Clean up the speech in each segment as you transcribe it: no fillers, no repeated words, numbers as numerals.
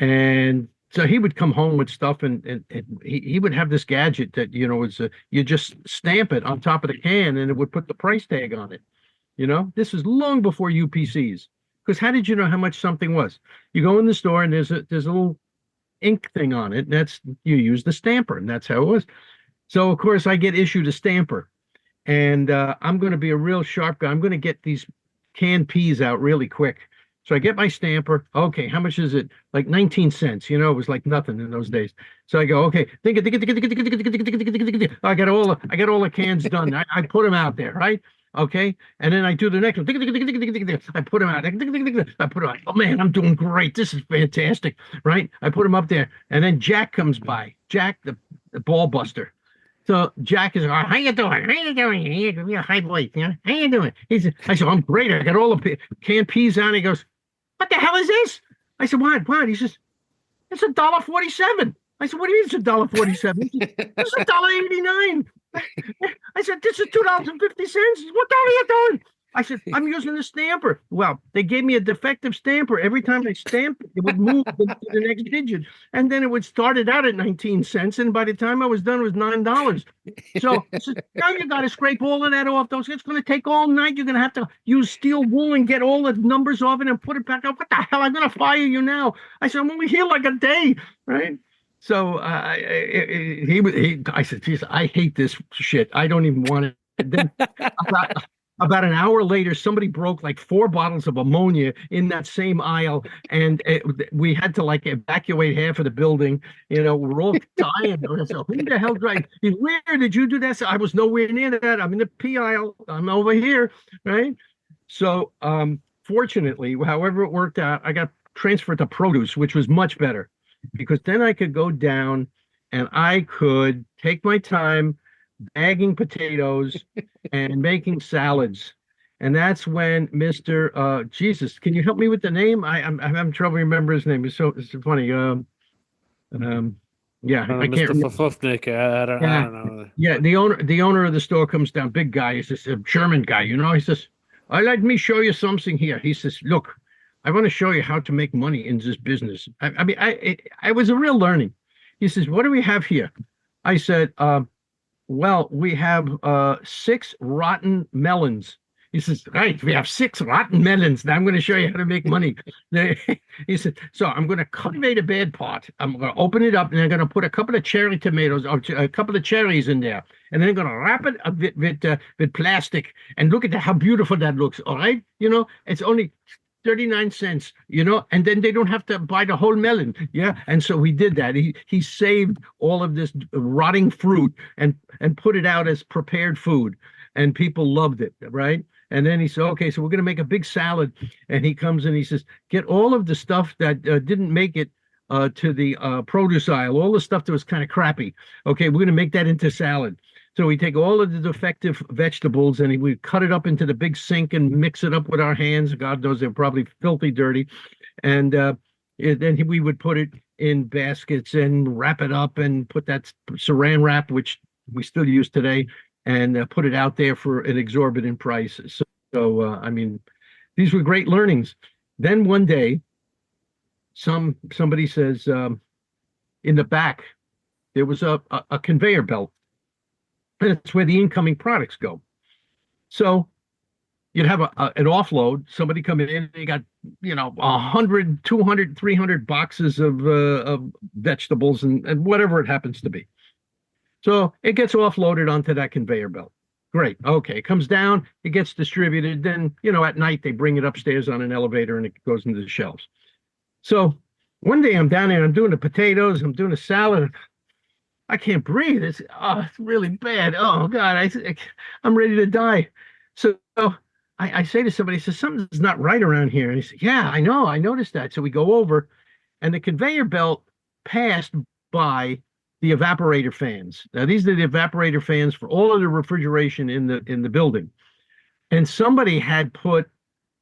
And so he would come home with stuff, and he would have this gadget that, was you just stamp it on top of the can and it would put the price tag on it. This is long before UPCs. Because how did you know how much something was? You go in the store and there's a little ink thing on it, and you use the stamper, and that's how it was. So of course I get issued a stamper, and I'm going to be a real sharp guy. I'm going to get these canned peas out really quick. So I get my stamper. Okay, how much is it? Like 19 cents. It was like nothing in those days. So I go, okay, I got all the cans done. I put them out there, right? Okay, and then I do the next one. I put them out. I put them out. Oh man, I'm doing great. This is fantastic, right? I put them up there, and then Jack comes by. Jack, the ball buster. So Jack is, how you doing? How you doing? He gives me a high voice, How you doing? I said, I'm great. I got all the canned peas on. He goes, what the hell is this? I said, what? He says, it's $1.47. I said, what do you mean it's $1.47? This is $1.89. I said, this is $2.50. What the hell are you doing? I said, I'm using the stamper. Well, they gave me a defective stamper. Every time I stamped, it would move to the next digit. And then it would start it out at 19 cents. And by the time I was done, it was $9. So I said, now you got to scrape all of that off. It's going to take all night. You're going to have to use steel wool and get all the numbers off it and put it back up. What the hell? I'm going to fire you now. I said, I'm only here like a day, right? So I said, geez, I hate this shit. I don't even want it. Then about an hour later, somebody broke like 4 bottles of ammonia in that same aisle, and we had to like evacuate half of the building. We're all dying. So who the hell drank? Where did you do that? So I was nowhere near that. I'm in the P aisle. I'm over here, right? So fortunately, however it worked out, I got transferred to produce, which was much better, because then I could go down and I could take my time bagging potatoes and making salads. And that's when Mr. Jesus, can you help me with the name? I'm having trouble remembering his name. It's so funny. Yeah, I can't Mr. remember. Fafufnik, I don't know. Yeah, the owner of the store comes down, big guy. He's this German guy, He says, let me show you something here. He says, look, I want to show you how to make money in this business. I was a real learning. He says, what do we have here? I said, well, we have 6 rotten melons. He says, right, we have 6 rotten melons. Now I'm going to show you how to make money. He said, so I'm going to cultivate a bad part. I'm going to open it up, and I'm going to put a couple of cherry tomatoes, or a couple of cherries in there. And then I'm going to wrap it with plastic. And look at how beautiful that looks, all right? It's only 39 cents, and then they don't have to buy the whole melon. Yeah. And so we did that. He saved all of this rotting fruit and put it out as prepared food, and people loved it. Right. And then he said, okay, so we're going to make a big salad. And he comes and he says, get all of the stuff that didn't make it to the produce aisle, all the stuff that was kind of crappy. Okay, we're going to make that into salad. So we take all of the defective vegetables and we cut it up into the big sink and mix it up with our hands. God knows they're probably filthy dirty. And then we would put it in baskets and wrap it up and put that saran wrap, which we still use today, and put it out there for an exorbitant price. So these were great learnings. Then one day, somebody says, in the back, there was a conveyor belt. And it's where the incoming products go. So you'd have an offload, somebody come in, they got, 100, 200, 300 boxes of vegetables and whatever it happens to be. So it gets offloaded onto that conveyor belt. Great. Okay. It comes down, it gets distributed. Then, at night they bring it upstairs on an elevator and it goes into the shelves. So one day I'm down there, I'm doing the potatoes, I'm doing a salad. I can't breathe. It's really bad. Oh God, I'm ready to die. So I say to somebody, I says, something's not right around here. And he said, yeah, I know, I noticed that. So we go over, and the conveyor belt passed by the evaporator fans. Now these are the evaporator fans for all of the refrigeration in the building. And somebody had put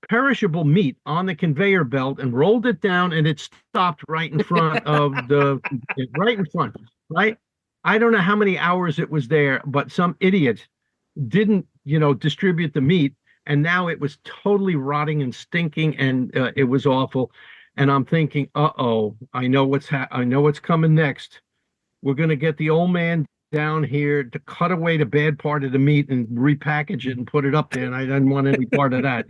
perishable meat on the conveyor belt and rolled it down, and it stopped right in front of right? I don't know how many hours it was there, but some idiot didn't, distribute the meat, and now it was totally rotting and stinking, and it was awful. And I'm thinking, uh-oh, I know what's coming next. We're gonna get the old man down here to cut away the bad part of the meat and repackage it and put it up there, and I didn't want any part of that.